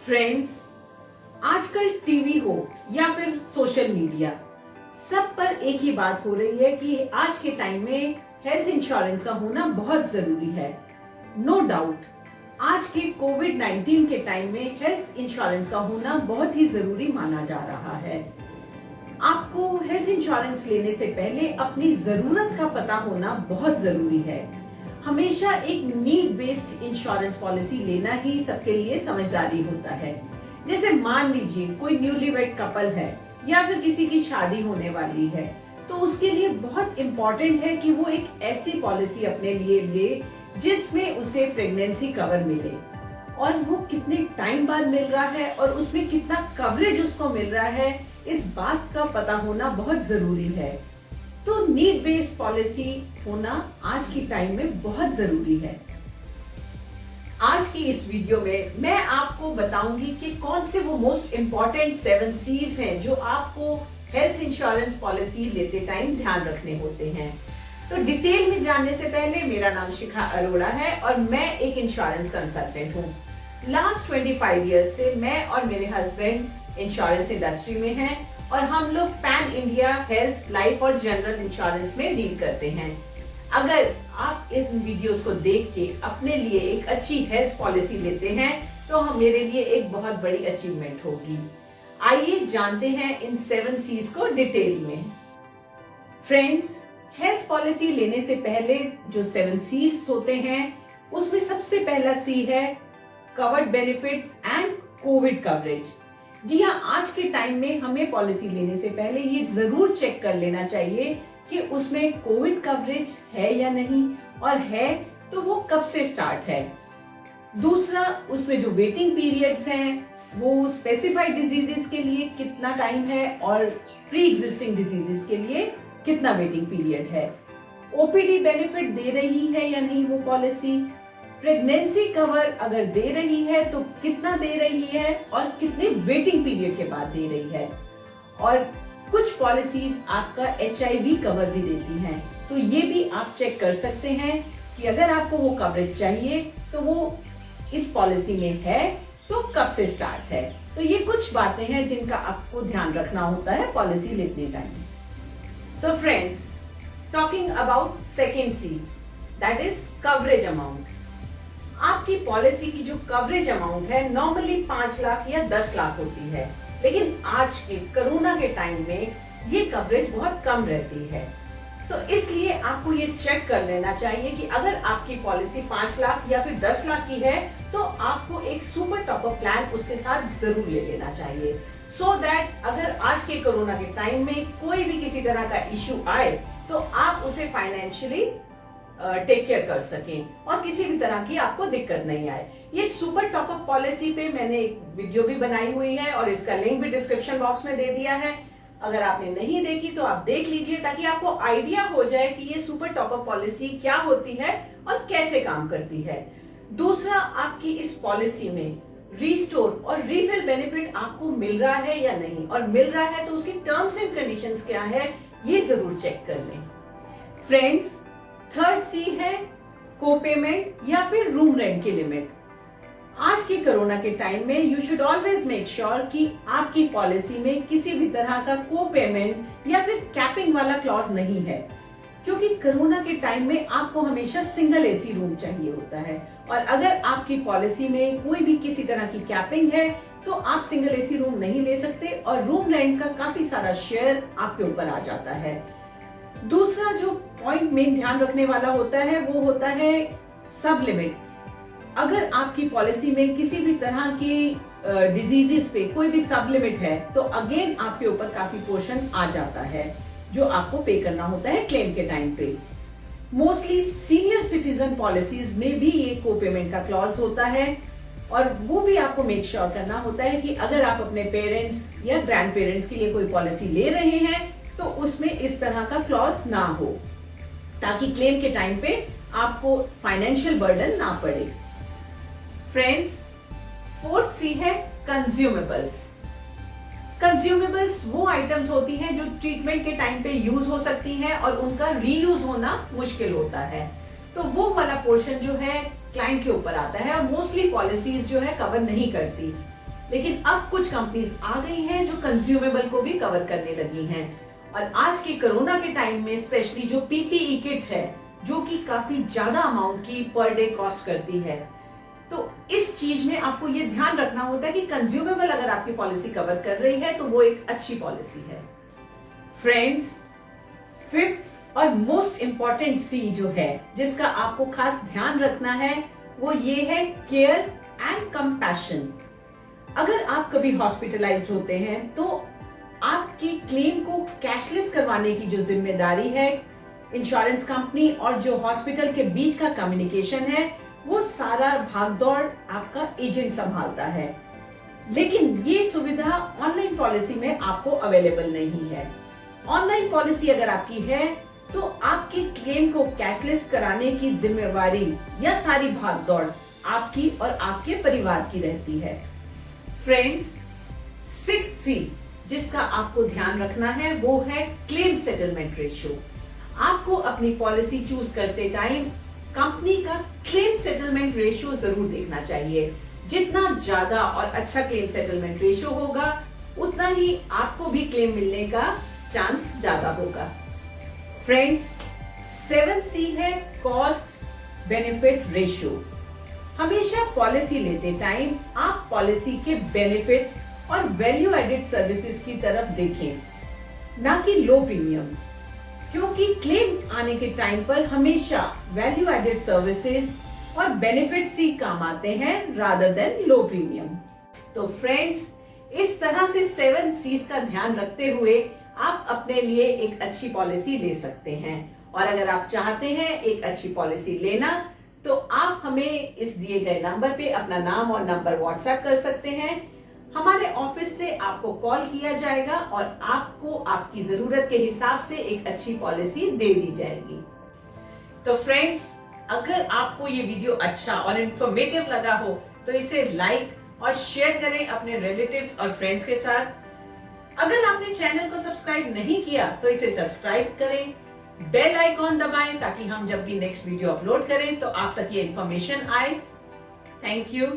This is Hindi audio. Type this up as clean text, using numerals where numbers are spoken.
फ्रेंड्स, आजकल टीवी हो या फिर सोशल मीडिया, सब पर एक ही बात हो रही है कि आज के टाइम में हेल्थ इंश्योरेंस का होना बहुत जरूरी है। नो डाउट, आज के कोविड-19 के टाइम में हेल्थ इंश्योरेंस का होना बहुत ही जरूरी माना जा रहा है। आपको हेल्थ इंश्योरेंस लेने से पहले अपनी जरूरत का पता होना बहुत जरूरी है। हमेशा एक नीड बेस्ड इंश्योरेंस पॉलिसी लेना ही सबके लिए समझदारी होता है। जैसे मान लीजिए कोई न्यूलीवेड कपल है या फिर किसी की शादी होने वाली है, तो उसके लिए बहुत इम्पोर्टेंट है कि वो एक ऐसी पॉलिसी अपने लिए ले जिसमें उसे प्रेगनेंसी कवर मिले, और वो कितने टाइम बाद मिल रहा है और उसमें कितना कवरेज उसको मिल रहा है, इस बात का पता होना बहुत जरूरी है। तो नीड बेस्ड पॉलिसी होना आज की टाइम में बहुत जरूरी है। आज की इस वीडियो में मैं आपको बताऊंगी कि कौन से वो मोस्ट इंपॉर्टेंट 7 C's हैं जो आपको हेल्थ इंश्योरेंस पॉलिसी लेते टाइम ध्यान रखने होते हैं। तो डिटेल में जानने से पहले, मेरा नाम शिखा अरोड़ा है और मैं एक इंश्योरेंस कंसल्टेंट हूँ। लास्ट 25 ईयर्स से मैं और मेरे हस्बैंड इंश्योरेंस इंडस्ट्री में हैं और हम लोग पैन इंडिया हेल्थ, लाइफ और जनरल इंश्योरेंस में डील करते हैं। अगर आप इन वीडियोस को देख के अपने लिए एक अच्छी हेल्थ पॉलिसी लेते हैं तो मेरे लिए एक बहुत बड़ी अचीवमेंट होगी। आइए जानते हैं इन 7 C's को डिटेल में। फ्रेंड्स, हेल्थ पॉलिसी लेने से पहले जो 7 C's होते हैं उसमें सबसे पहला C है covered benefits and COVID coverage. जी हाँ, आज के टाइम में हमें पॉलिसी लेने से पहले ये जरूर चेक कर लेना चाहिए कि उसमें कोविड कवरेज है या नहीं, और है तो वो कब से स्टार्ट है। दूसरा, उसमें जो वेटिंग पीरियड्स हैं वो स्पेसिफाइड डिजीजेस के लिए कितना टाइम है और प्री एग्जिस्टिंग डिजीजेस के लिए कितना वेटिंग पीरियड है। ओपीडी बेनिफिट दे रही है या नहीं वो पॉलिसी, प्रेगनेंसी कवर अगर दे रही है तो कितना दे रही है और कितने वेटिंग पीरियड के बाद दे रही है। और कुछ पॉलिसीज आपका HIV कवर भी देती हैं, तो ये भी आप चेक कर सकते हैं कि अगर आपको वो कवरेज चाहिए तो वो इस पॉलिसी में है तो कब से स्टार्ट है। तो ये कुछ बातें हैं जिनका आपको ध्यान रखना होता है पॉलिसी लेते time. So friends, talking about second C, that is coverage amount. आपकी पॉलिसी की जो कवरेज अमाउंट है नॉर्मली 5 लाख या 10 लाख होती है, लेकिन आज के कोरोना के टाइम में ये कवरेज बहुत कम रहती है। तो इसलिए आपको ये चेक कर लेना चाहिए कि अगर आपकी पॉलिसी 5 लाख या फिर 10 लाख की है तो आपको एक सुपर टॉपअप प्लान उसके साथ जरूर ले लेना चाहिए, सो दैट अगर आज के कोरोना के टाइम में कोई भी किसी तरह का इश्यू आए तो आप उसे फाइनेंशियली टेक केयर कर सकें और किसी भी तरह की आपको दिक्कत नहीं आए। ये सुपर टॉपअप पॉलिसी पे मैंने एक वीडियो भी बनाई हुई है और इसका लिंक भी डिस्क्रिप्शन बॉक्स में दे दिया है। अगर आपने नहीं देखी तो आप देख लीजिए ताकि आपको आइडिया हो जाए कि ये सुपर टॉपअप पॉलिसी क्या होती है और कैसे काम करती है। दूसरा, आपकी इस पॉलिसी में रीस्टोर और रीफिल बेनिफिट आपको मिल रहा है या नहीं, और मिल रहा है तो उसकी टर्म्स एंड कंडीशंस क्या है ये जरूर चेक कर लें। फ्रेंड्स, थर्ड C है कोपेमेंट या फिर रूम रेंट की लिमिट। आज के कोरोना के टाइम में you should always make sure कि आपकी पॉलिसी में किसी भी तरह का कोपेमेंट या फिर कैपिंग वाला क्लॉज नहीं है, क्योंकि कोरोना के टाइम में आपको हमेशा सिंगल AC रूम चाहिए होता है, और अगर आपकी पॉलिसी में कोई भी किसी तरह की कैपिंग है तो आप सिंगल AC रूम नहीं ले सकते और रूम रेंट का काफी सारा शेयर आपके ऊपर आ जाता है। दूसरा जो पॉइंट मेन ध्यान रखने वाला होता है वो होता है सब लिमिट। अगर आपकी पॉलिसी में किसी भी तरह की डिजीजेस पे कोई भी सब लिमिट है तो अगेन आपके ऊपर काफी पोर्शन आ जाता है जो आपको पे करना होता है क्लेम के टाइम पे। मोस्टली सीनियर सिटीजन पॉलिसीज में भी ये को पेमेंट का क्लॉज होता है, और वो भी आपको मेक श्योर करना होता है कि अगर आप अपने पेरेंट्स या ग्रैंड पेरेंट्स के लिए कोई पॉलिसी ले रहे हैं तो उसमें इस तरह का क्लॉज ना हो, ताकि क्लेम के टाइम पे आपको फाइनेंशियल बर्डन ना पड़े। फ्रेंड्स, फोर्थ C है कंज्यूमेबल्स। कंज्यूमेबल्स वो आइटम्स होती हैं जो ट्रीटमेंट के टाइम पे यूज हो सकती हैं और उनका रीयूज होना मुश्किल होता है, तो वो वाला पोर्शन जो है क्लाइंट के ऊपर आता है और मोस्टली पॉलिसीज जो है कवर नहीं करती। लेकिन अब कुछ कंपनीज आ गई हैं जो कंज्यूमेबल को भी कवर करने लगी हैं। और आज के कोरोना के टाइम में स्पेशली जो पीपीई किट है, जो कि काफी ज्यादा अमाउंट की पर डे कॉस्ट करती है, तो इस चीज में आपको ये ध्यान रखना होता है कि कंज्यूमेबल अगर आपकी पॉलिसी कवर कर रही है तो वो एक अच्छी पॉलिसी है। फ्रेंड्स, फिफ्थ और मोस्ट इंपॉर्टेंट सी जो है, जिसका आपको खास ध्यान रखना है, वो ये है केयर एंड कंपैशन। अगर आप कभी हॉस्पिटलाइज्ड होते हैं तो आपकी क्लेम को कैशलेस करवाने की जो जिम्मेदारी है, इंश्योरेंस कंपनी और जो हॉस्पिटल के बीच का कम्युनिकेशन है, वो सारा भागदौड़ आपका एजेंट संभालता है। लेकिन ये सुविधा ऑनलाइन पॉलिसी में आपको अवेलेबल नहीं है। ऑनलाइन पॉलिसी अगर आपकी है तो आपके क्लेम को कैशलेस कराने की जिम्मेवारी या सारी भागदौड़ आपकी और आपके परिवार की रहती है। फ्रेंड्स, सिक्स्थ सी जिसका आपको ध्यान रखना है वो है क्लेम सेटलमेंट रेशियो। आपको अपनी पॉलिसी चूज करते टाइम कंपनी का क्लेम सेटलमेंट रेशियो जरूर देखना चाहिए। जितना ज्यादा और अच्छा क्लेम सेटलमेंट रेशियो होगा, उतना ही आपको भी क्लेम मिलने का चांस ज्यादा होगा। फ्रेंड्स, 7C है कॉस्ट बेनिफिट रेशियो। हमेशा पॉलिसी लेते टाइम आप पॉलिसी के बेनिफिट्स और वैल्यू एडेड सर्विसेज की तरफ देखें, ना कि लो प्रीमियम, क्योंकि क्लेम आने के टाइम पर हमेशा वैल्यू एडेड सर्विसेज और बेनिफिट्स ही काम आते हैं रादर देन लो प्रीमियम। तो फ्रेंड्स, इस तरह से 7 C's का ध्यान रखते हुए आप अपने लिए एक अच्छी पॉलिसी ले सकते हैं। और अगर आप चाहते हैं एक अच्छी पॉलिसी लेना, तो आप हमें इस दिए गए नंबर पे अपना नाम और नंबर व्हाट्सएप कर सकते हैं। हमारे ऑफिस से आपको कॉल किया जाएगा और आपको आपकी जरूरत के हिसाब से एक अच्छी पॉलिसी दे दी जाएगी। तो फ्रेंड्स, अगर आपको ये वीडियो अच्छा और इंफॉर्मेटिव लगा हो तो इसे लाइक और शेयर करें अपने रिलेटिव्स और फ्रेंड्स के साथ। अगर आपने चैनल को सब्सक्राइब नहीं किया तो इसे सब्सक्राइब करें, बेल आइकॉन दबाएं ताकि हम जब भी नेक्स्ट वीडियो अपलोड करें तो आप तक ये इंफॉर्मेशन आए। Thank you.